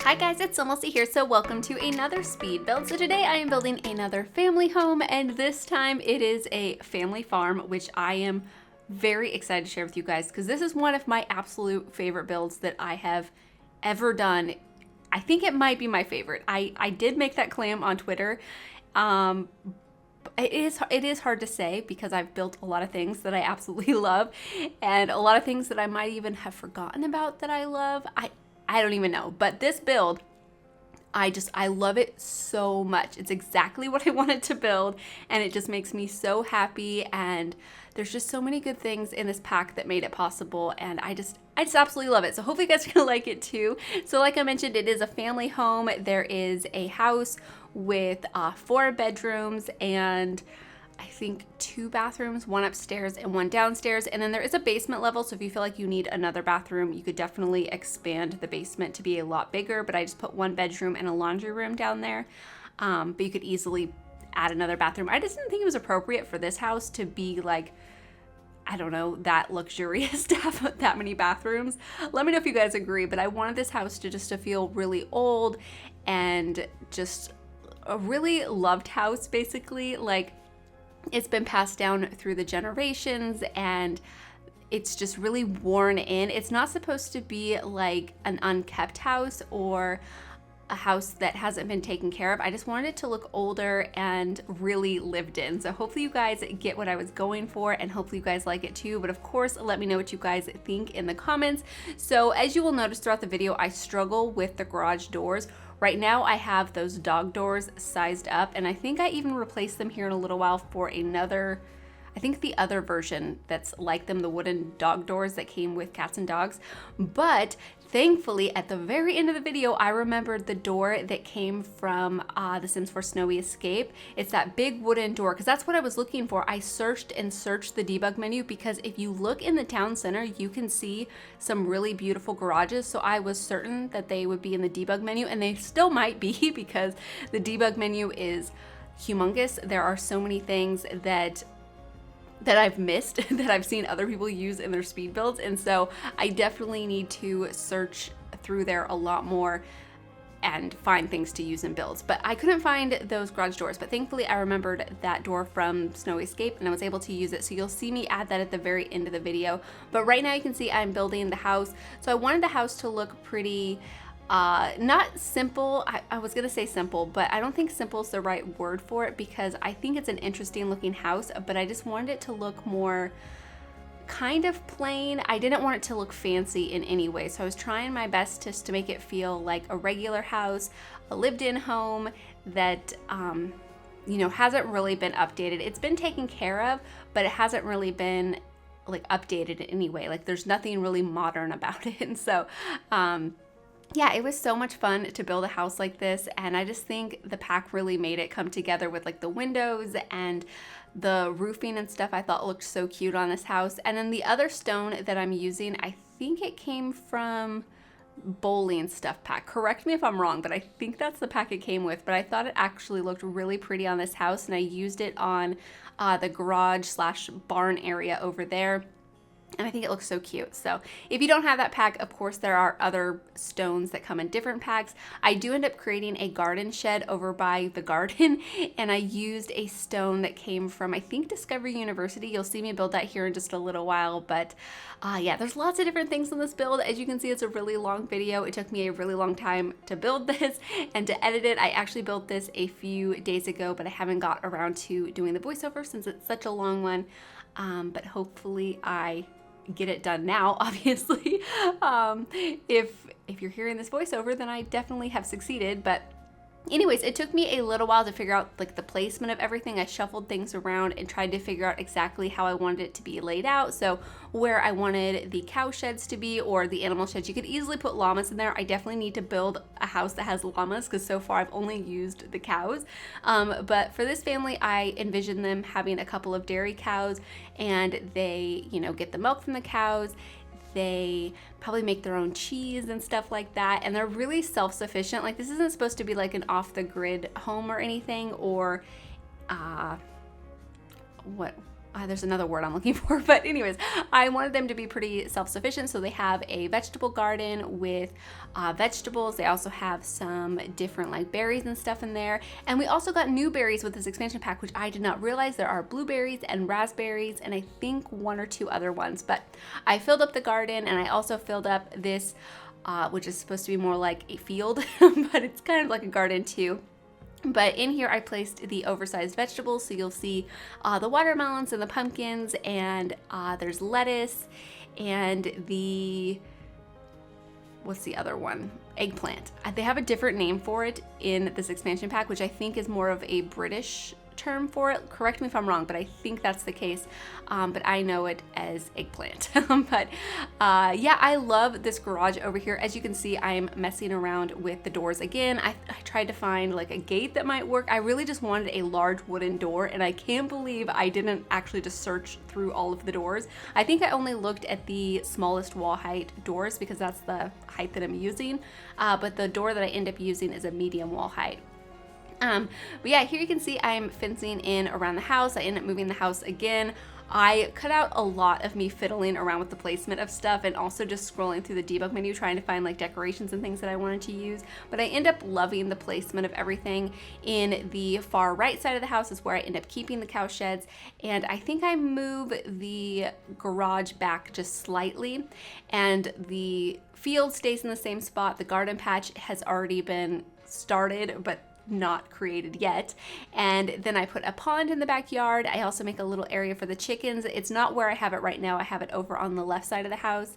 Hi guys, it's SimLicy here, so welcome to another speed build. So today I am building another family home, and this time it is a family farm, which I am very excited to share with you guys because this is one of my absolute favorite builds that I have ever done. I think it might be my favorite. I did make that claim on Twitter. It is hard to say because I've built a lot of things that I absolutely love and a lot of things that I might even have forgotten about that I love. I don't even know, but this build, I love it so much. It's exactly what I wanted to build, and it just makes me so happy, and there's just so many good things in this pack that made it possible, and I just absolutely love it. So hopefully you guys are gonna like it too. So like I mentioned, it is a family home. There is a house with 4 bedrooms and I think 2 bathrooms, 1 upstairs and 1 downstairs. And then there is a basement level. So if you feel like you need another bathroom, you could definitely expand the basement to be a lot bigger. But I just put 1 bedroom and a laundry room down there. But you could easily add another bathroom. I just didn't think it was appropriate for this house to be like, I don't know, that luxurious to have that many bathrooms. Let me know if you guys agree, but I wanted this house to feel really old and just a really loved house, basically. Like, it's been passed down through the generations and it's just really worn in. It's not supposed to be like an unkept house or a house that hasn't been taken care of. I just wanted it to look older and really lived in. So hopefully you guys get what I was going for and hopefully you guys like it too. But of course, let me know what you guys think in the comments. So as you will notice throughout the video, I struggle with the garage doors. Right now I have those dog doors sized up, and I think I even replaced them here in a little while for another, I think the other version that's like them, the wooden dog doors that came with cats and dogs. But thankfully, at the very end of the video, I remembered the door that came from The Sims 4 Snowy Escape. It's that big wooden door, because that's what I was looking for. I searched and searched the debug menu because if you look in the town center, you can see some really beautiful garages. So I was certain that they would be in the debug menu, and they still might be because the debug menu is humongous. There are so many things that I've missed that I've seen other people use in their speed builds, and so I definitely need to search through there a lot more and find things to use in builds. But I couldn't find those garage doors, but thankfully I remembered that door from Snowy Escape and I was able to use it. So you'll see me add that at the very end of the video. But right now you can see I'm building the house. So I wanted the house to look pretty not simple. I was gonna say simple, but I don't think simple is the right word for it because I think it's an interesting looking house, but I just wanted it to look more kind of plain. I didn't want it to look fancy in any way, so I was trying my best just to make it feel like a regular house, a lived-in home that you know, hasn't really been updated. It's been taken care of, but it hasn't really been like updated in any way. Like, there's nothing really modern about it. And so yeah, it was so much fun to build a house like this, and I just think the pack really made it come together with like the windows and the roofing and stuff. I thought looked so cute on this house. And then the other stone that I'm using, I think it came from bowling stuff pack. Correct me if I'm wrong, but I think that's the pack it came with. But I thought it actually looked really pretty on this house, and I used it on the garage slash barn area over there. And I think it looks so cute. So if you don't have that pack, of course, there are other stones that come in different packs. I do end up creating a garden shed over by the garden, and I used a stone that came from, I think, Discovery University. You'll see me build that here in just a little while. But yeah, there's lots of different things in this build. As you can see, it's a really long video. It took me a really long time to build this and to edit it. I actually built this a few days ago, but I haven't got around to doing the voiceover since it's such a long one. But hopefully I get it done now, obviously. If you're hearing this voiceover, then I definitely have succeeded. But anyways, it took me a little while to figure out like the placement of everything. I shuffled things around and tried to figure out exactly how I wanted it to be laid out. So where I wanted the cow sheds to be or the animal sheds. You could easily put llamas in there. I definitely need to build a house that has llamas because so far I've only used the cows. But for this family, I envisioned them having a couple of dairy cows, and they, you know, get the milk from the cows. They probably make their own cheese and stuff like that, and they're really self-sufficient. Like, this isn't supposed to be like an off-the-grid home or anything, or what there's another word I'm looking for, but anyways, I wanted them to be pretty self-sufficient. So they have a vegetable garden with vegetables. They also have some different like berries and stuff in there. And we also got new berries with this expansion pack, which I did not realize. There are blueberries and raspberries and I think 1 or 2 other ones, but I filled up the garden and I also filled up this, which is supposed to be more like a field, but it's kind of like a garden too. But in here I placed the oversized vegetables, so you'll see the watermelons and the pumpkins, and there's lettuce and what's the other one? Eggplant. They have a different name for it in this expansion pack, which I think is more of a British term for it. Correct me if I'm wrong, but I think that's the case. But I know it as eggplant. But yeah, I love this garage over here. As you can see, I'm messing around with the doors again. I tried to find like a gate that might work. I really just wanted a large wooden door, and I can't believe I didn't actually just search through all of the doors. I think I only looked at the smallest wall height doors because that's the height that I'm using. But the door that I end up using is a medium wall height. But yeah, here you can see I'm fencing in around the house. I end up moving the house again. I cut out a lot of me fiddling around with the placement of stuff and also just scrolling through the debug menu trying to find like decorations and things that I wanted to use. But I end up loving the placement of everything. In the far right side of the house is where I end up keeping the cow sheds, and I think I move the garage back just slightly, and the field stays in the same spot. The garden patch has already been started, but not created yet. And then I put a pond in the backyard. I also make a little area for the chickens. It's not where I have it right now. I have it over on the left side of the house,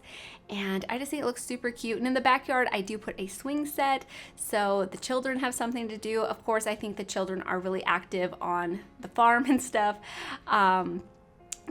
and I just think it looks super cute. And in the backyard I do put a swing set so the children have something to do. Of course, I think the children are really active on the farm and stuff.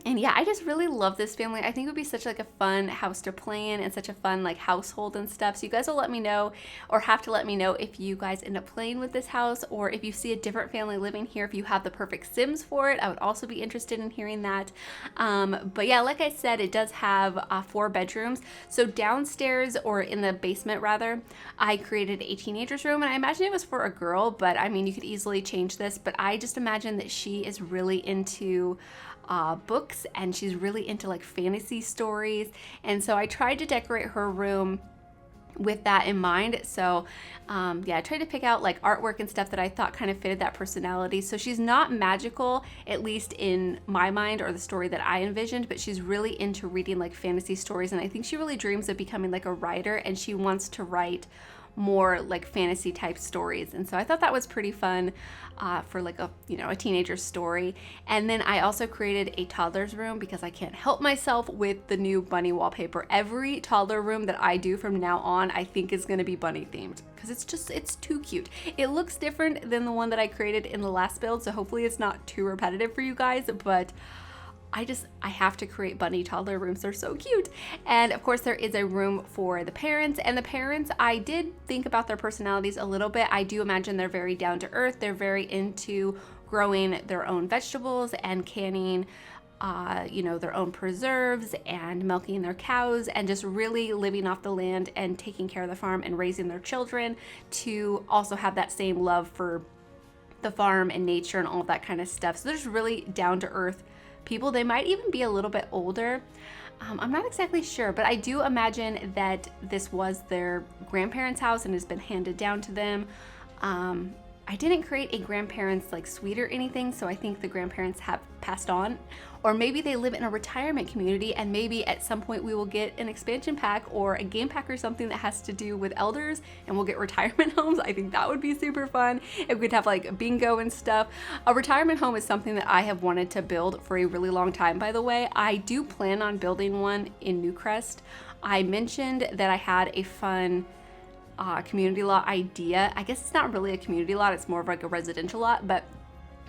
And yeah, I just really love this family. I think it would be such like a fun house to play in and such a fun like household and stuff. So you guys will let me know, or have to let me know, if you guys end up playing with this house, or if you see a different family living here, if you have the perfect Sims for it. I would also be interested in hearing that. But yeah, like I said, it does have 4 bedrooms. So downstairs, or in the basement rather, I created a teenager's room, and I imagine it was for a girl, but I mean, you could easily change this. But I just imagine that she is really into books, and she's really into like fantasy stories, and so I tried to decorate her room with that in mind. So yeah, I tried to pick out like artwork and stuff that I thought kind of fitted that personality. So she's not magical, at least in my mind or the story that I envisioned, but she's really into reading like fantasy stories, and I think she really dreams of becoming like a writer, and she wants to write more like fantasy type stories. And so I thought that was pretty fun for like a, you know, a teenager's story. And then I also created a toddler's room because I can't help myself with the new bunny wallpaper. Every toddler room that I do from now on, I think is going to be bunny themed, because it's too cute. It looks different than the one that I created in the last build, so hopefully it's not too repetitive for you guys, but I have to create bunny toddler rooms. They're so cute. And of course there is a room for the parents, and the parents, I did think about their personalities a little bit. I do imagine they're very down to earth. They're very into growing their own vegetables and canning you know, their own preserves and milking their cows, and just really living off the land and taking care of the farm and raising their children to also have that same love for the farm and nature and all of that kind of stuff. So there's really down to earth people. They might even be a little bit older. I'm not exactly sure, but I do imagine that this was their grandparents' house and has been handed down to them. I didn't create a grandparents like suite or anything, so I think the grandparents have passed on, or maybe they live in a retirement community, and maybe at some point we will get an expansion pack or a game pack or something that has to do with elders, and we'll get retirement homes. I think that would be super fun if we could have like bingo and stuff. A retirement home is something that I have wanted to build for a really long time, by the way. I do plan on building one in Newcrest. I mentioned that I had a fun community lot idea. I guess it's not really a community lot, it's more of like a residential lot, but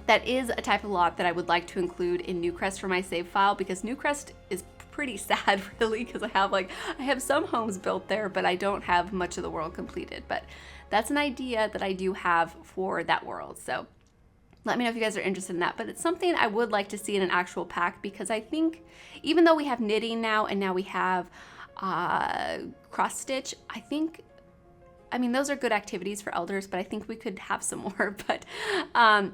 that is a type of lot that I would like to include in Newcrest for my save file, because Newcrest is pretty sad really, because I have some homes built there, but I don't have much of the world completed. But that's an idea that I do have for that world, so let me know if you guys are interested in that. But it's something I would like to see in an actual pack, because I think even though we have knitting now, and now we have cross stitch, I think I mean, those are good activities for elders, but I think we could have some more. But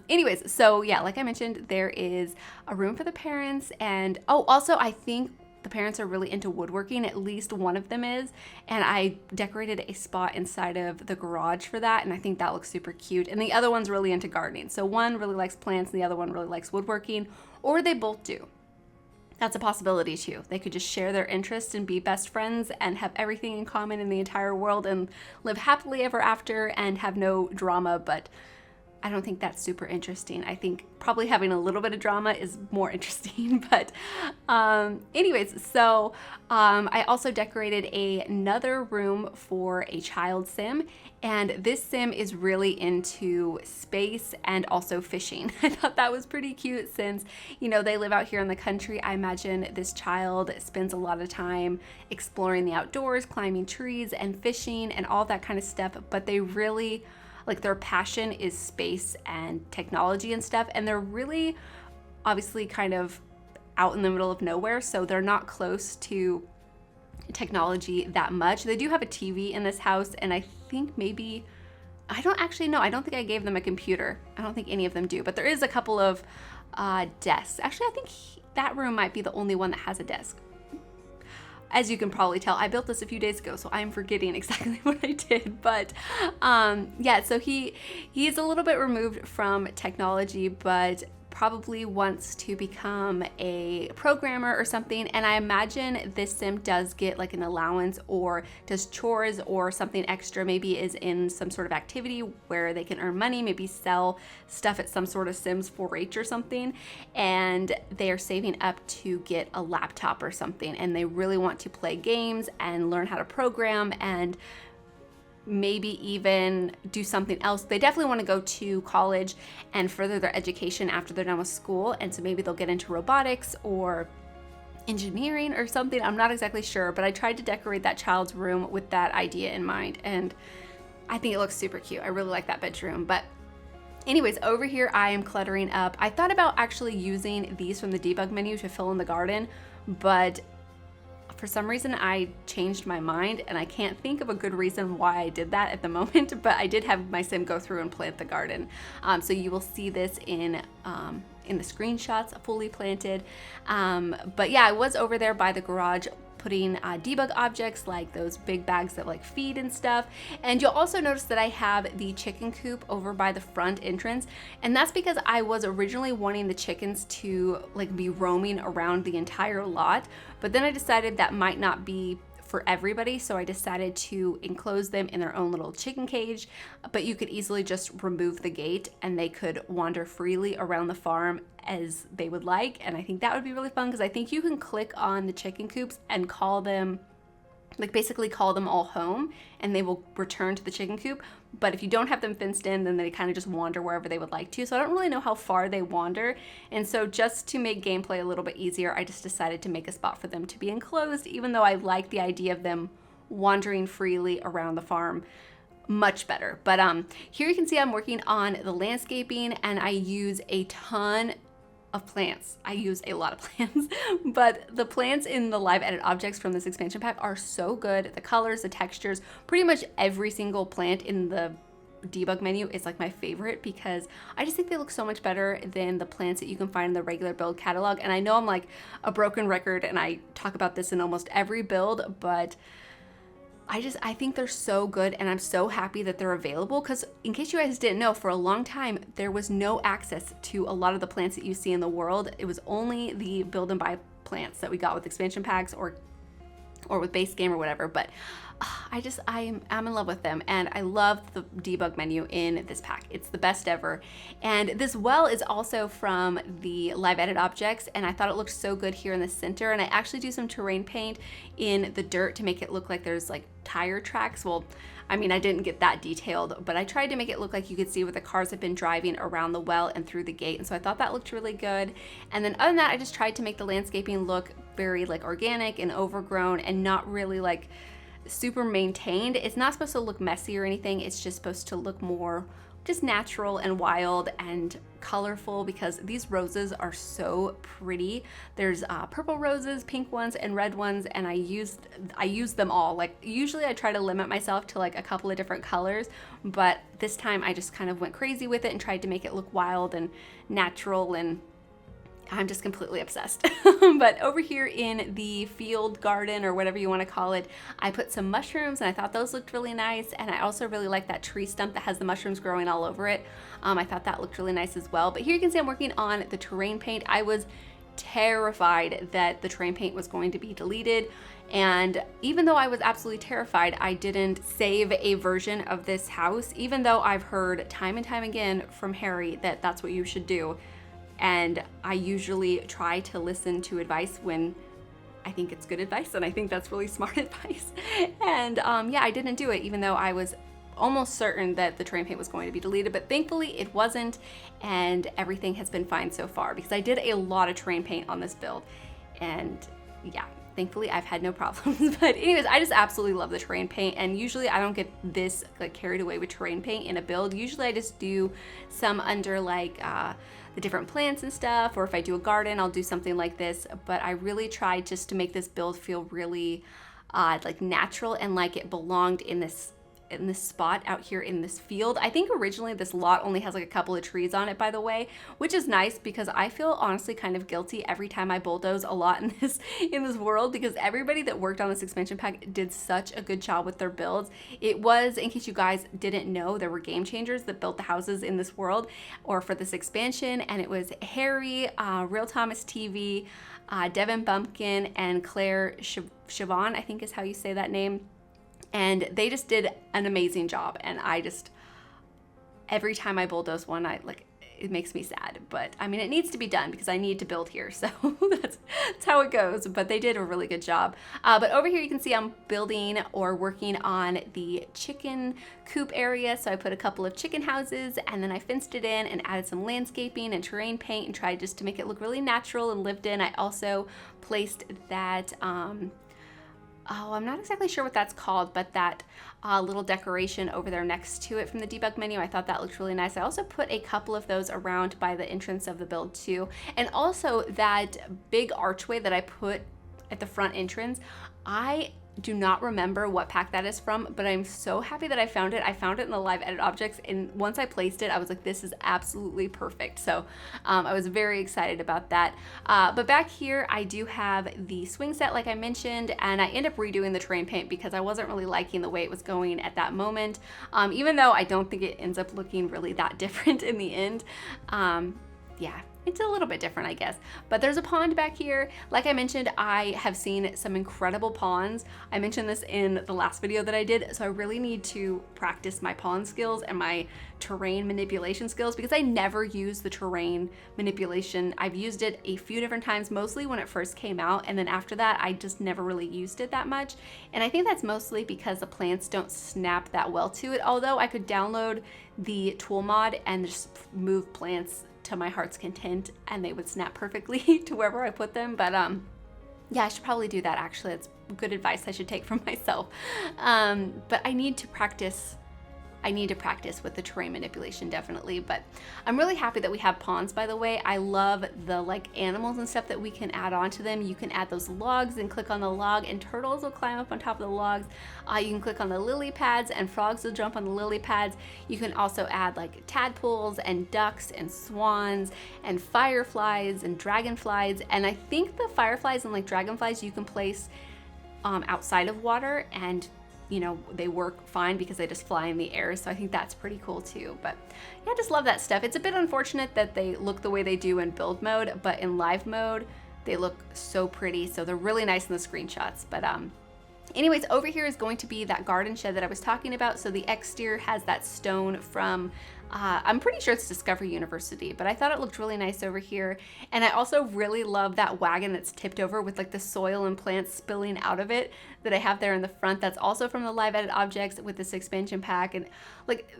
anyways, so yeah, like I mentioned, there is a room for the parents. And also I think the parents are really into woodworking. At least one of them is. And I decorated a spot inside of the garage for that. And I think that looks super cute. And the other one's really into gardening. So one really likes plants and the other one really likes woodworking, or they both do. That's a possibility too. They could just share their interests and be best friends and have everything in common in the entire world and live happily ever after and have no drama, but I don't think that's super interesting. I think probably having a little bit of drama is more interesting. But anyways, so I also decorated another room for a child sim. And this sim is really into space and also fishing. I thought that was pretty cute since, you know, they live out here in the country. I imagine this child spends a lot of time exploring the outdoors, climbing trees and fishing and all that kind of stuff. But they really, like, their passion is space and technology and stuff. And they're really obviously kind of out in the middle of nowhere. So they're not close to technology that much. They do have a TV in this house, and I think maybe, I don't actually know. I don't think I gave them a computer. I don't think any of them do, but there is a couple of desks. Actually, I think that room might be the only one that has a desk. As you can probably tell, I built this a few days ago, so I'm forgetting exactly what I did. But yeah, so he's a little bit removed from technology, but probably wants to become a programmer or something. And I imagine this sim does get like an allowance or does chores or something extra, maybe is in some sort of activity where they can earn money, maybe sell stuff at some sort of Sims 4-H or something. And they are saving up to get a laptop or something. And they really want to play games and learn how to program and maybe even do something else. They definitely want to go to college and further their education after they're done with school. And so maybe they'll get into robotics or engineering or something. I'm not exactly sure, but I tried to decorate that child's room with that idea in mind. And I think it looks super cute. I really like that bedroom. But anyways, over here I am cluttering up. I thought about actually using these from the debug menu to fill in the garden, but for some reason I changed my mind and I can't think of a good reason why I did that at the moment, but I did have my sim go through and plant the garden. So you will see this in the screenshots fully planted. But yeah, I was over there by the garage putting debug objects like those big bags that like feed and stuff. And you'll also notice that I have the chicken coop over by the front entrance. And that's because I was originally wanting the chickens to like be roaming around the entire lot. But then I decided that might not be for everybody, so I decided to enclose them in their own little chicken cage, but you could easily just remove the gate and they could wander freely around the farm as they would like. And I think that would be really fun because I think you can click on the chicken coops and call them, like basically call them all home and they will return to the chicken coop. But if you don't have them fenced in, then they kind of just wander wherever they would like to. So I don't really know how far they wander. And so just to make gameplay a little bit easier, I just decided to make a spot for them to be enclosed, even though I like the idea of them wandering freely around the farm much better. But here you can see I'm working on the landscaping and I use a ton of plants. I use a lot of plants, but the plants in the live edit objects from this expansion pack are so good. The colors, the textures, pretty much every single plant in the debug menu is like my favorite because I just think they look so much better than the plants that you can find in the regular build catalog. And I know I'm like a broken record and I talk about this in almost every build, but I think they're so good and I'm so happy that they're available because in case you guys didn't know, for a long time there was no access to a lot of the plants that you see in the world. It was only the build and buy plants that we got with expansion packs or with base game or whatever, but I'm in love with them and I love the debug menu in this pack. It's the best ever. And this well is also from the live edit objects and I thought it looked so good here in the center, and I actually do some terrain paint in the dirt to make it look like there's like tire tracks. Well, I mean, I didn't get that detailed, but I tried to make it look like you could see where the cars have been driving around the well and through the gate. And so I thought that looked really good. And then other than that, I just tried to make the landscaping look very like organic and overgrown and not really like super maintained. It's not supposed to look messy or anything. It's just supposed to look more just natural and wild and colorful, because these roses are so pretty. There's purple roses, pink ones, and red ones, and I used them all. Like usually I try to limit myself to like a couple of different colors, but this time I just kind of went crazy with it and tried to make it look wild and natural, and I'm just completely obsessed. But over here in the field garden, or whatever you want to call it, I put some mushrooms, and I thought those looked really nice. And I also really like that tree stump that has the mushrooms growing all over it. I thought that looked really nice as well. But here you can see I'm working on the terrain paint. I was terrified that the terrain paint was going to be deleted. And even though I was absolutely terrified, I didn't save a version of this house, even though I've heard time and time again from Harry that that's what you should do. And I usually try to listen to advice when I think it's good advice, and I think that's really smart advice. And yeah, I didn't do it, even though I was almost certain that the terrain paint was going to be deleted, but thankfully it wasn't, and everything has been fine so far, because I did a lot of terrain paint on this build, and yeah, thankfully I've had no problems. But anyways, I just absolutely love the terrain paint, and usually I don't get this like carried away with terrain paint in a build. Usually I just do some under like the different plants and stuff, or if I do a garden, I'll do something like this. But I really tried just to make this build feel really like natural and like it belonged in this spot out here in this field. I think originally this lot only has like a couple of trees on it, by the way, which is nice, because I feel honestly kind of guilty every time I bulldoze a lot in this world, because everybody that worked on this expansion pack did such a good job with their builds. It was, in case you guys didn't know, there were game changers that built the houses in this world or for this expansion, and it was Harry, Real Thomas TV, Devin Bumpkin, and Claire Siobhan, I think is how you say that name. And they just did an amazing job. And I just, every time I bulldoze one, it makes me sad. But I mean, it needs to be done because I need to build here. So that's how it goes. But they did a really good job. But over here you can see I'm building or working on the chicken coop area. So I put a couple of chicken houses, and then I fenced it in and added some landscaping and terrain paint and tried just to make it look really natural and lived in. I also placed that, I'm not exactly sure what that's called, but that little decoration over there next to it from the debug menu. I thought that looked really nice. I also put a couple of those around by the entrance of the build too. And also that big archway that I put at the front entrance, I do not remember what pack that is from, but I'm so happy that I found it. I found it in the live edit objects, and once I placed it, I was like, this is absolutely perfect. So I was very excited about that. But back here, I do have the swing set, like I mentioned, and I end up redoing the terrain paint because I wasn't really liking the way it was going at that moment, even though I don't think it ends up looking really that different in the end. Yeah. It's a little bit different, I guess. But there's a pond back here. Like I mentioned, I have seen some incredible ponds. I mentioned this in the last video that I did, so I really need to practice my pond skills and my terrain manipulation skills, because I never use the terrain manipulation. I've used it a few different times, mostly when it first came out, and then after that, I just never really used it that much. And I think that's mostly because the plants don't snap that well to it, although I could download the tool mod and just move plants to my heart's content and they would snap perfectly to wherever I put them. But yeah, I should probably do that. Actually, that's good advice I should take from myself. But I need to practice with the terrain manipulation, definitely. But I'm really happy that we have ponds, by the way. I love the like animals and stuff that we can add on to them. You can add those logs and click on the log, and turtles will climb up on top of the logs. You can click on the lily pads and frogs will jump on the lily pads. You can also add like tadpoles and ducks and swans and fireflies and dragonflies. And I think the fireflies and like dragonflies you can place outside of water, and you know, they work fine because they just fly in the air. So I think that's pretty cool too. But yeah, I just love that stuff. It's a bit unfortunate that they look the way they do in build mode, but in live mode, they look so pretty. So they're really nice in the screenshots. But anyways, over here is going to be that garden shed that I was talking about. So the exterior has that stone from, I'm pretty sure it's Discovery University, but I thought it looked really nice over here. And I also really love that wagon that's tipped over with like the soil and plants spilling out of it that I have there in the front. That's also from the live edit objects with this expansion pack. And like,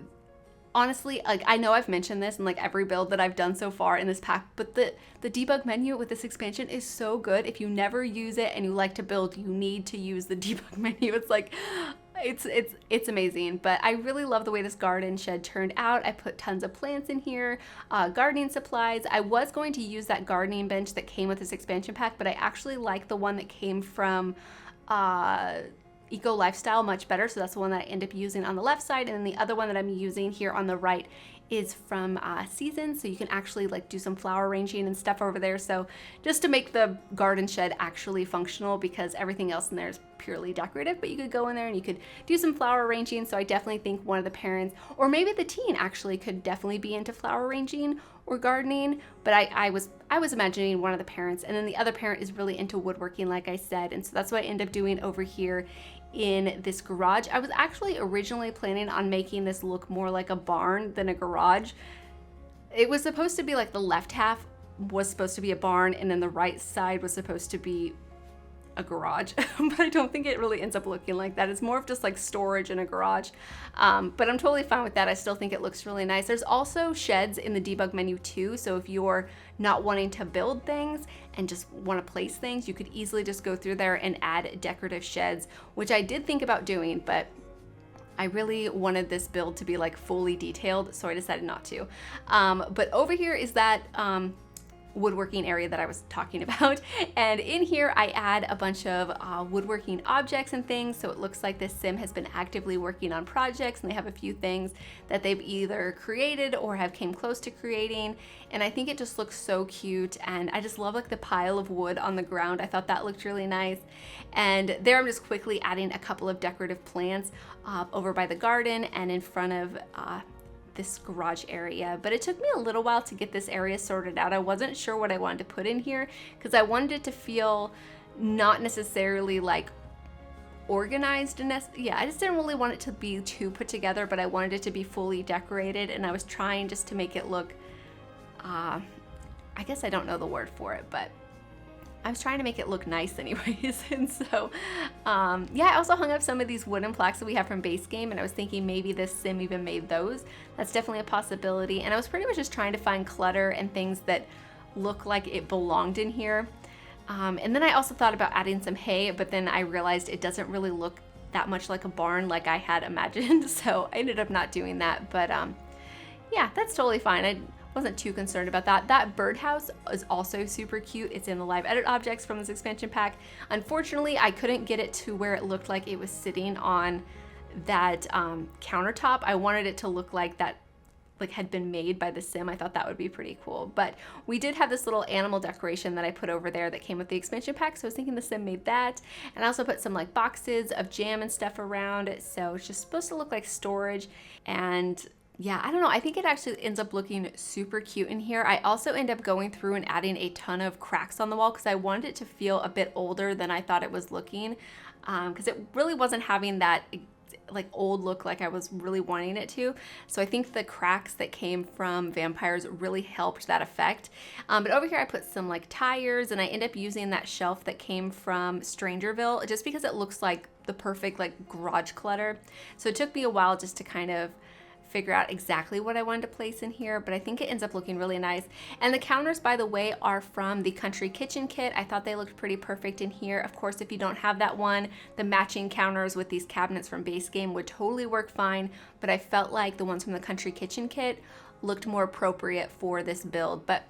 honestly, like I know I've mentioned this in like every build that I've done so far in this pack, but the debug menu with this expansion is so good. If you never use it and you like to build, you need to use the debug menu. It's like, It's amazing, but I really love the way this garden shed turned out. I put tons of plants in here, gardening supplies. I was going to use that gardening bench that came with this expansion pack, but I actually like the one that came from Eco Lifestyle much better. So that's the one that I end up using on the left side, and then the other one that I'm using here on the right is from Season, so you can actually like do some flower arranging and stuff over there. So just to make the garden shed actually functional, because everything else in there is purely decorative, but you could go in there and you could do some flower arranging. So I definitely think one of the parents, or maybe the teen, actually could definitely be into flower arranging or gardening, but I was imagining one of the parents, and then the other parent is really into woodworking, like I said, and so that's what I end up doing over here in this garage. I was actually originally planning on making this look more like a barn than a garage. It was supposed to be like the left half was supposed to be a barn, and then the right side was supposed to be a garage, but I don't think it really ends up looking like that. It's more of just like storage in a garage, but I'm totally fine with that. I still think it looks really nice. There's also sheds in the debug menu too, so if you're not wanting to build things and just want to place things, you could easily just go through there and add decorative sheds, which I did think about doing, but I really wanted this build to be like fully detailed, so I decided not to. But over here is that woodworking area that I was talking about, and in here I add a bunch of woodworking objects and things, so it looks like this sim has been actively working on projects, and they have a few things that they've either created or have came close to creating, and I think it just looks so cute. And I just love like the pile of wood on the ground. I thought that looked really nice. And there I'm just quickly adding a couple of decorative plants over by the garden and in front of this garage area, but it took me a little while to get this area sorted out. I wasn't sure what I wanted to put in here because I wanted it to feel not necessarily like organized, and yeah, I just didn't really want it to be too put together, but I wanted it to be fully decorated, and I was trying just to make it look I guess I don't know the word for it, but I was trying to make it look nice anyways. And so, yeah, I also hung up some of these wooden plaques that we have from base game, and I was thinking maybe this sim even made those. That's definitely a possibility. And I was pretty much just trying to find clutter and things that look like it belonged in here. And then I also thought about adding some hay, but then I realized it doesn't really look that much like a barn like I had imagined. So I ended up not doing that, but yeah, that's totally fine. I wasn't too concerned about that. That birdhouse is also super cute. It's in the live edit objects from this expansion pack. Unfortunately, I couldn't get it to where it looked like it was sitting on that countertop. I wanted it to look like that like had been made by the sim. I thought that would be pretty cool. But we did have this little animal decoration that I put over there that came with the expansion pack, so I was thinking the sim made that. And I also put some like boxes of jam and stuff around it, so it's just supposed to look like storage. And yeah, I don't know, I think it actually ends up looking super cute in here. I also end up going through and adding a ton of cracks on the wall because I wanted it to feel a bit older than I thought it was looking, because it really wasn't having that like old look like I was really wanting it to. So I think the cracks that came from vampires really helped that effect. But over here I put some like tires, and I end up using that shelf that came from Strangerville just because it looks like the perfect like garage clutter. So it took me a while just to kind of figure out exactly what I wanted to place in here, but I think it ends up looking really nice. And the counters, by the way, are from the Country Kitchen kit. I thought they looked pretty perfect in here. Of course, if you don't have that one, the matching counters with these cabinets from base game would totally work fine, but I felt like the ones from the Country Kitchen kit looked more appropriate for this build. But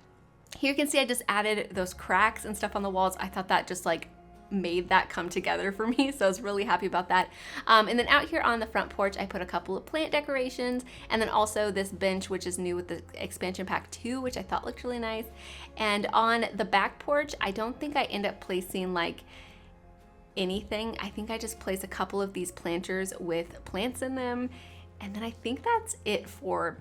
here you can see I just added those cracks and stuff on the walls. I thought that just like made that come together for me, so I was really happy about that. And then out here on the front porch I put a couple of plant decorations, and then also this bench, which is new with the expansion pack 2, which I thought looked really nice. And on the back porch I don't think I end up placing like anything. I think I just place a couple of these planters with plants in them, and then I think that's it for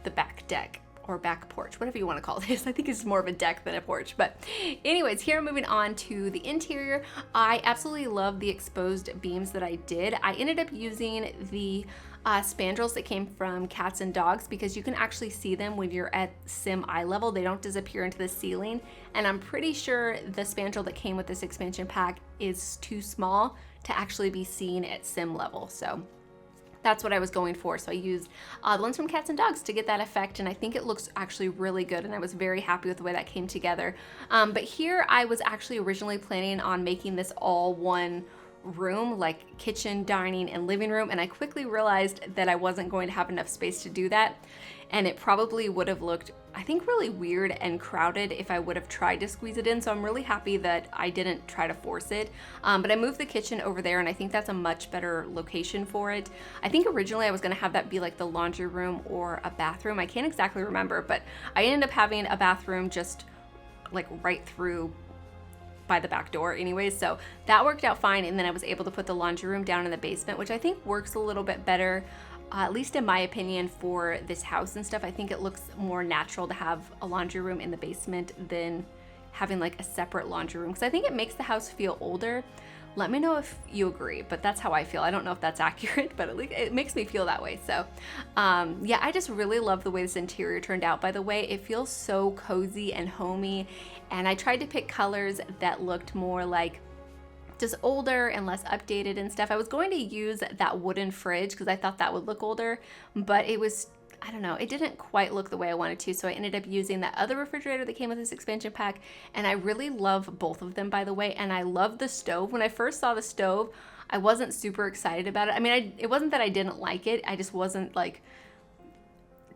the back deck or back porch, whatever you want to call this. I think it's more of a deck than a porch. But anyways, here moving on to the interior. I absolutely love the exposed beams that I did. I ended up using the spandrels that came from Cats and Dogs because you can actually see them when you're at sim eye level. They don't disappear into the ceiling, and I'm pretty sure the spandrel that came with this expansion pack is too small to actually be seen at sim level. So that's what I was going for. So I used the ones from Cats and Dogs to get that effect, and I think it looks actually really good, and I was very happy with the way that came together. But here I was actually originally planning on making this all one room, like kitchen, dining, and living room, and I quickly realized that I wasn't going to have enough space to do that, and it probably would have looked, I think, really weird and crowded if I would have tried to squeeze it in. So I'm really happy that I didn't try to force it. But I moved the kitchen over there, and I think that's a much better location for it. I think originally I was gonna have that be like the laundry room or a bathroom. I can't exactly remember, but I ended up having a bathroom just like right through by the back door anyways, so that worked out fine. And then I was able to put the laundry room down in the basement, which I think works a little bit better, at least in my opinion, for this house and stuff. I think it looks more natural to have a laundry room in the basement than having like a separate laundry room, because I think it makes the house feel older. Let me know if you agree, but that's how I feel. I don't know if that's accurate, but at least it makes me feel that way. So yeah, I just really love the way this interior turned out. By the way, it feels so cozy and homey, and I tried to pick colors that looked more like just older and less updated and stuff. I was going to use that wooden fridge because I thought that would look older, but it was, I don't know, it didn't quite look the way I wanted to, so I ended up using that other refrigerator that came with this expansion pack, and I really love both of them, by the way, and I love the stove. When I first saw the stove, I wasn't super excited about it. I mean, it wasn't that I didn't like it, I just wasn't like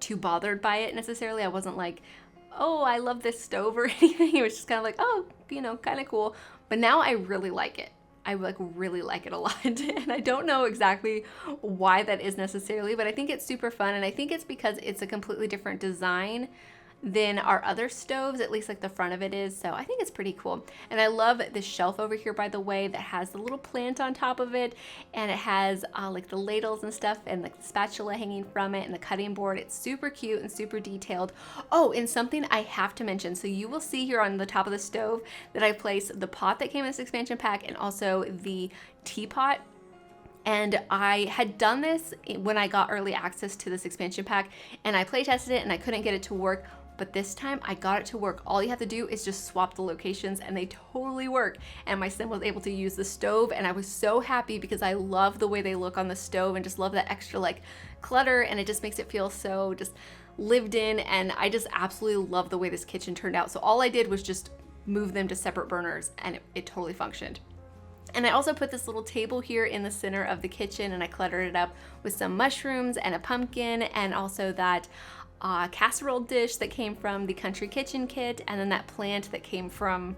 too bothered by it necessarily. I wasn't like, oh, I love this stove or anything. It was just kind of like, oh, you know, kind of cool. But now I really like it. I like really like it a lot, and I don't know exactly why that is necessarily, but I think it's super fun, and I think it's because it's a completely different design than our other stoves, at least like the front of it is. So I think it's pretty cool. And I love this shelf over here, by the way, that has the little plant on top of it, and it has like the ladles and stuff and like the spatula hanging from it and the cutting board. It's super cute and super detailed. Oh, and something I have to mention. So you will see here on the top of the stove that I placed the pot that came in this expansion pack and also the teapot. And I had done this when I got early access to this expansion pack, and I play tested it and I couldn't get it to work. But this time I got it to work. All you have to do is just swap the locations and they totally work. And my sim was able to use the stove, and I was so happy because I love the way they look on the stove and just love that extra like clutter, and it just makes it feel so just lived in. And I just absolutely love the way this kitchen turned out. So all I did was just move them to separate burners, and it totally functioned. And I also put this little table here in the center of the kitchen, and I cluttered it up with some mushrooms and a pumpkin, and also that casserole dish that came from the Country Kitchen kit, and then that plant that came from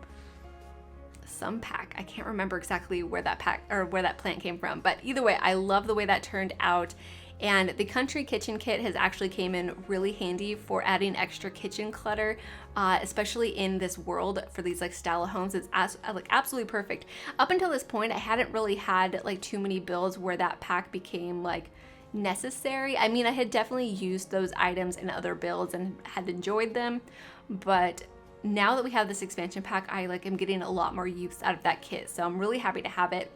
some pack. I can't remember exactly where that pack or where that plant came from, but either way, I love the way that turned out. And the Country Kitchen kit has actually came in really handy for adding extra kitchen clutter, especially in this world for these like style of homes. It's like absolutely perfect. Up until this point, I hadn't really had like too many builds where that pack became like necessary. I mean, I had definitely used those items in other builds and had enjoyed them, but now that we have this expansion pack, I like am getting a lot more use out of that kit, so I'm really happy to have it.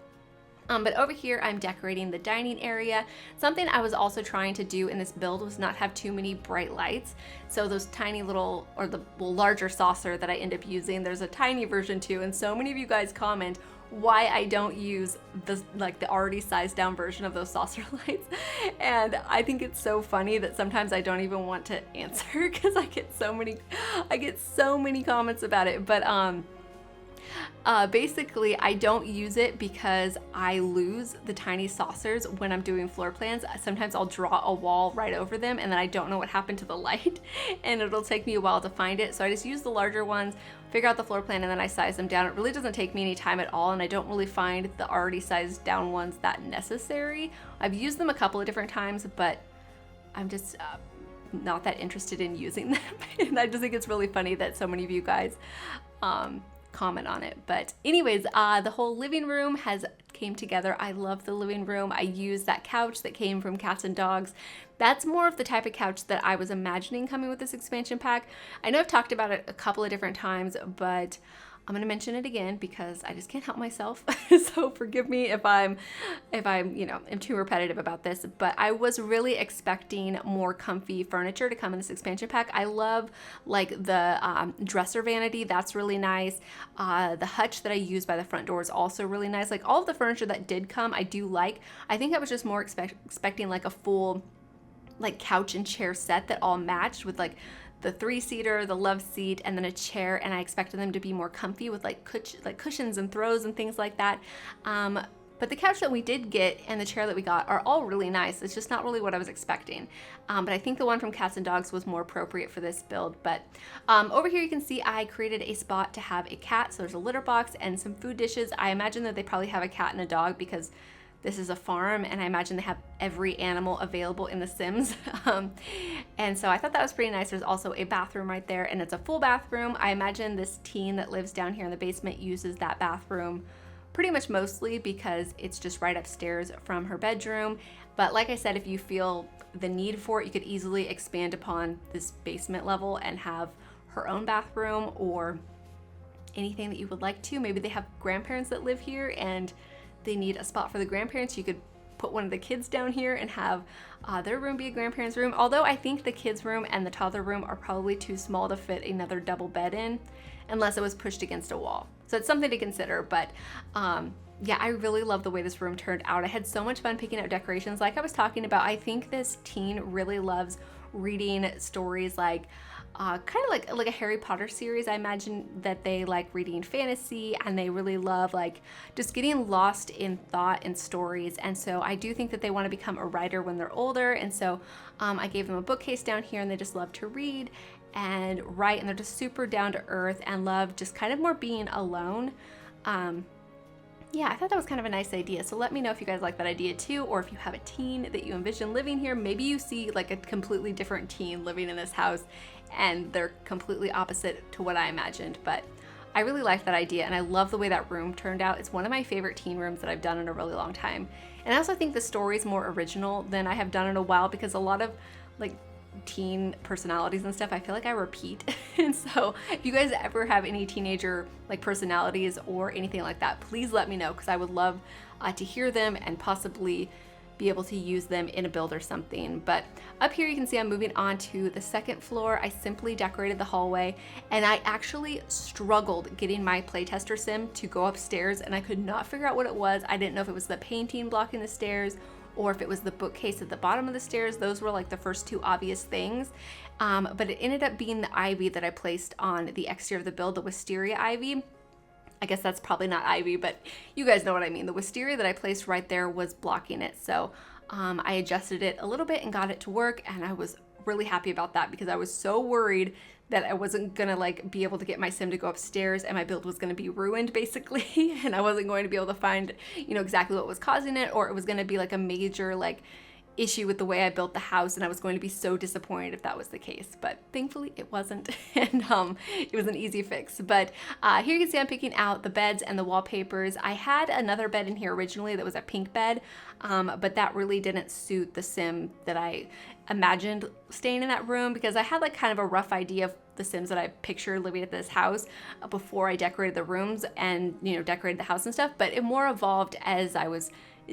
But over here, I'm decorating the dining area. Something I was also trying to do in this build was not have too many bright lights. So those tiny little, or the larger saucer that I end up using, there's a tiny version too, and so many of you guys comment why I don't use the already sized down version of those saucer lights. And I think it's so funny that sometimes I don't even want to answer because I get so many comments about it. But basically, I don't use it because I lose the tiny saucers when I'm doing floor plans. Sometimes I'll draw a wall right over them, and then I don't know what happened to the light, and it'll take me a while to find it. So I just use the larger ones, figure out the floor plan, and then I size them down. It really doesn't take me any time at all, and I don't really find the already sized down ones that necessary. I've used them a couple of different times, but I'm just not that interested in using them. And I just think it's really funny that so many of you guys comment on it. But anyways, the whole living room has came together. I love the living room. I used that couch that came from Cats and Dogs. That's more of the type of couch that I was imagining coming with this expansion pack. I know I've talked about it a couple of different times, but I'm gonna mention it again because I just can't help myself. So forgive me if I'm am too repetitive about this, but I was really expecting more comfy furniture to come in this expansion pack. I love like the dresser vanity, that's really nice. The hutch that I use by the front door is also really nice. Like all of the furniture that did come, I do like. I think I was just more expecting like a full like couch and chair set that all matched with like the 3-seater, the love seat, and then a chair, and I expected them to be more comfy with like cushions and throws and things like that. But the couch that we did get and the chair that we got are all really nice. It's just not really what I was expecting. But I think the one from Cats and Dogs was more appropriate for this build. But over here you can see I created a spot to have a cat. So there's a litter box and some food dishes. I imagine that they probably have a cat and a dog because this is a farm, and I imagine they have every animal available in The Sims. And so I thought that was pretty nice. There's also a bathroom right there, and it's a full bathroom. I imagine this teen that lives down here in the basement uses that bathroom pretty much mostly because it's just right upstairs from her bedroom. But like I said, if you feel the need for it, you could easily expand upon this basement level and have her own bathroom or anything that you would like to. Maybe they have grandparents that live here and they need a spot for the grandparents. You could put one of the kids down here and have their room be a grandparent's room. Although I think the kids' room and the toddler room are probably too small to fit another double bed in unless it was pushed against a wall. So it's something to consider, but yeah, I really love the way this room turned out. I had so much fun picking out decorations. Like I was talking about, I think this teen really loves reading stories like kind of like a Harry Potter series. I imagine that they like reading fantasy and they really love like just getting lost in thought and stories. And so I do think that they want to become a writer when they're older. And so I gave them a bookcase down here and they just love to read and write, and they're just super down to earth and love just kind of more being alone. Yeah, I thought that was kind of a nice idea. So let me know if you guys like that idea too, or if you have a teen that you envision living here. Maybe you see like a completely different teen living in this house and they're completely opposite to what I imagined. But I really like that idea, and I love the way that room turned out. It's one of my favorite teen rooms that I've done in a really long time. And I also think the story's more original than I have done in a while, because a lot of like teen personalities and stuff, I feel like I repeat. And so if you guys ever have any teenager like personalities or anything like that, please let me know, because I would love to hear them and possibly be able to use them in a build or something. But up here you can see I'm moving on to the second floor. I simply decorated the hallway, and I actually struggled getting my playtester sim to go upstairs, and I could not figure out what it was. I didn't know if it was the painting blocking the stairs or if it was the bookcase at the bottom of the stairs. Those were like the first two obvious things. But it ended up being the ivy that I placed on the exterior of the build, the wisteria ivy. I guess that's probably not ivy, but you guys know what I mean. The wisteria that I placed right there was blocking it. So I adjusted it a little bit and got it to work, and I was really happy about that, because I was so worried that I wasn't gonna like be able to get my sim to go upstairs and my build was gonna be ruined basically, and I wasn't going to be able to find, you know, exactly what was causing it, or it was gonna be like a major like issue with the way I built the house, and I was going to be so disappointed if that was the case. But thankfully it wasn't, and it was an easy fix. But here you can see I'm picking out the beds and the wallpapers. I had another bed in here originally that was a pink bed, but that really didn't suit the sim that I imagined staying in that room, because I had like kind of a rough idea of the Sims that I pictured living at this house before I decorated the rooms and, you know, decorated the house and stuff. But it more evolved as I was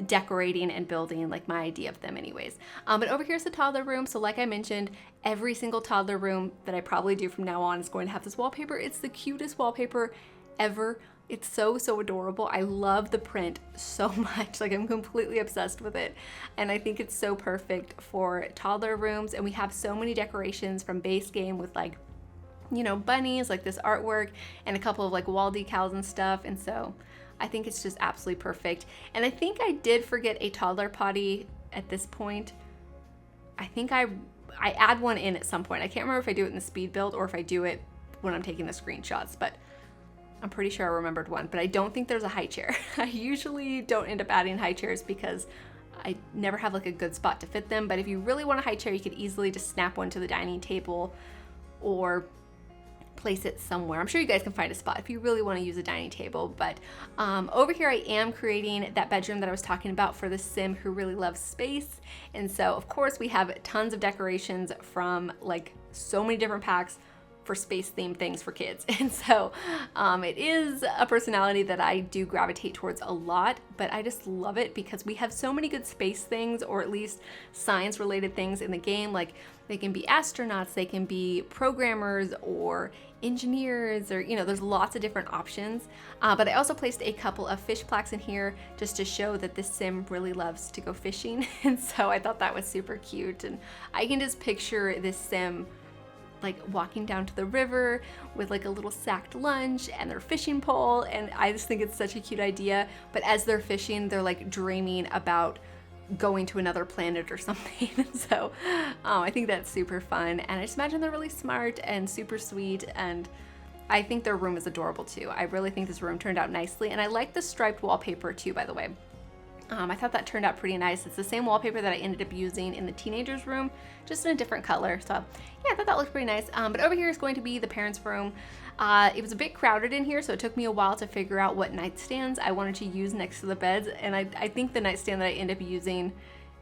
decorating and building like my idea of them anyways. But over here's the toddler room. So like I mentioned, every single toddler room that I probably do from now on is going to have this wallpaper. It's the cutest wallpaper ever. It's so adorable. I love the print so much. Like, I'm completely obsessed with it. And I think it's so perfect for toddler rooms. And we have so many decorations from base game with like, you know, bunnies, like this artwork, and a couple of like wall decals and stuff. And so I think it's just absolutely perfect. And I think I did forget a toddler potty at this point. I think I add one in at some point. I can't remember if I do it in the speed build or if I do it when I'm taking the screenshots, but I'm pretty sure I remembered one. But I don't think there's a high chair. I usually don't end up adding high chairs because I never have like a good spot to fit them. But if you really want a high chair, you could easily just snap one to the dining table or place it somewhere. I'm sure you guys can find a spot if you really want to use a dining table. But over here I am creating that bedroom that I was talking about for the sim who really loves space. And so of course we have tons of decorations from like so many different packs for space themed things for kids. And so it is a personality that I do gravitate towards a lot, but I just love it because we have so many good space things, or at least science related things in the game. Like, they can be astronauts, they can be programmers or engineers, or, you know, there's lots of different options. But I also placed a couple of fish plaques in here just to show that this sim really loves to go fishing. And so I thought that was super cute. And I can just picture this sim like walking down to the river with like a little sacked lunch and their fishing pole, and I just think it's such a cute idea. But as they're fishing, they're like dreaming about going to another planet or something. So I think that's super fun, and I just imagine they're really smart and super sweet, and I think their room is adorable too. I really think this room turned out nicely, and I like the striped wallpaper too, by the way. I thought that turned out pretty nice. It's the same wallpaper that I ended up using in the teenager's room, just in a different color. So yeah, I thought that looked pretty nice. But over here is going to be the parents' room. It was a bit crowded in here, so it took me a while to figure out what nightstands I wanted to use next to the beds. And I think the nightstand that I end up using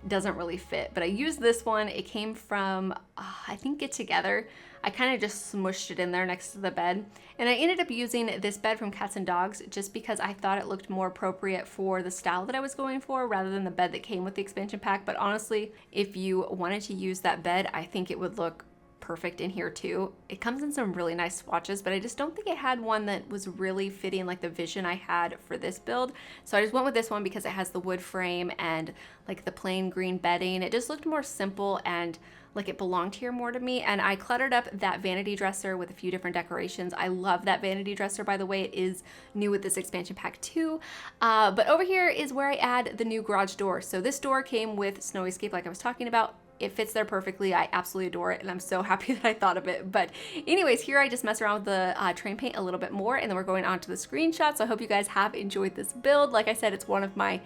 doesn't really fit, but I used this one. It came from, I think, Get Together. I kind of just smushed it in there next to the bed. And I ended up using this bed from Cats and Dogs just because I thought it looked more appropriate for the style that I was going for rather than the bed that came with the expansion pack. But honestly, if you wanted to use that bed, I think it would look perfect in here too. It comes in some really nice swatches, but I just don't think it had one that was really fitting like the vision I had for this build. So I just went with this one because it has the wood frame and like the plain green bedding. It just looked more simple and like it belonged here more to me. And I cluttered up that vanity dresser with a few different decorations. I love that vanity dresser, by the way. It is new with this expansion pack too. But over here is where I add the new garage door. So this door came with Snow Escape, like I was talking about. It fits there perfectly. I absolutely adore it, and I'm so happy that I thought of it. But anyways, here I just mess around with the train paint a little bit more, and then we're going on to the screenshots. So I hope you guys have enjoyed this build. Like I said, it's one of my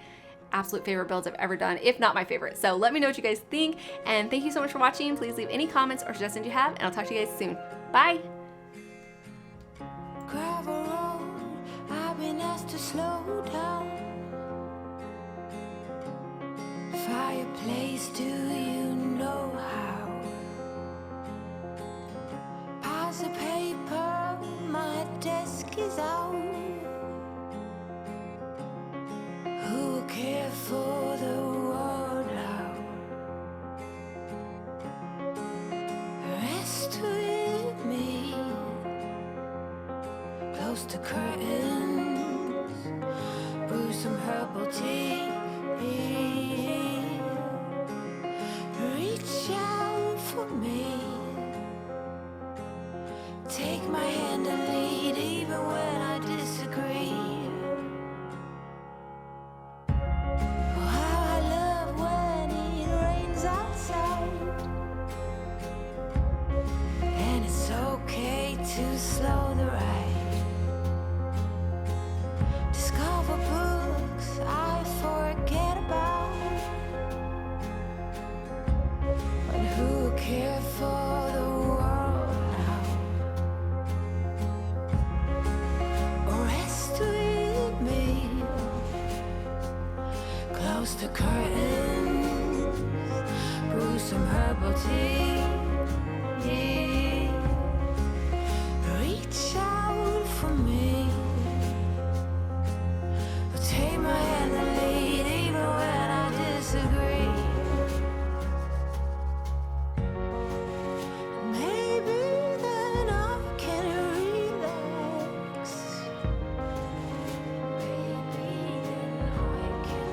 absolute favorite builds I've ever done, if not my favorite. So let me know what you guys think, and thank you so much for watching. Please leave any comments or suggestions you have, and I'll talk to you guys soon. Bye! Gravel road, I've been asked to slow down. Fireplace, do you know how? Piles of paper, my desk is out. Who will care for the world out? Rest with me, close to curtains, brew some herbal tea. Reach out for me, take my hand and lead even when I disagree. Oh, how I love when it rains outside, and it's okay to slow the ride. Discover books I forget about, but who care for the world now? Rest with me, close to curtains, brew some herbal tea. Reach out for me, take my hand and lead even when I disagree. Maybe then I can relax. Maybe then I can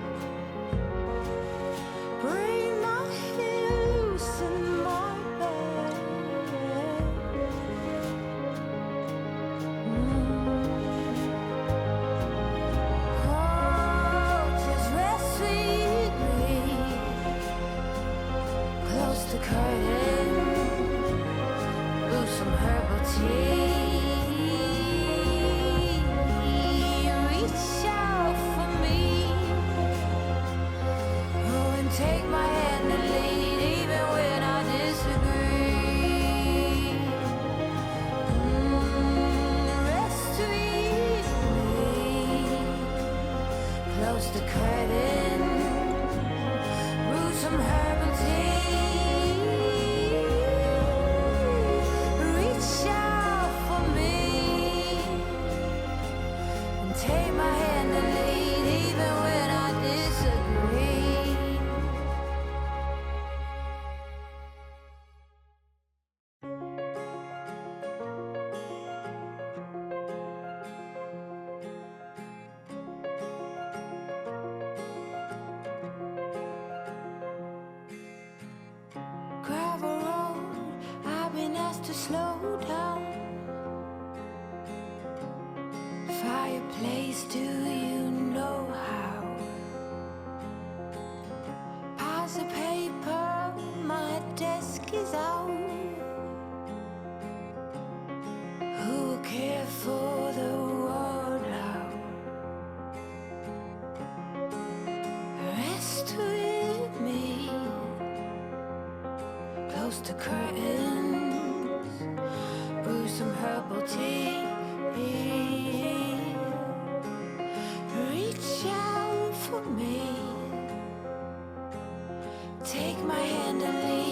relax. Bring my hair loose in my bed. Oh, just rest with me, close to curtain, brew some herbal tea. Reach out for me, oh, and take my hand and lead even when I disagree. Rest with me, close to curtain, brew some herbal tea. Reach out for me, and take my hand and lead even when I disagree. Gravel road, to slow down. Fireplace, do you know how? Piles of paper, my desk is out. Who will care for the world now? Rest with me, close to curtains, brew some herbal tea. Reach out for me, take my hand and lead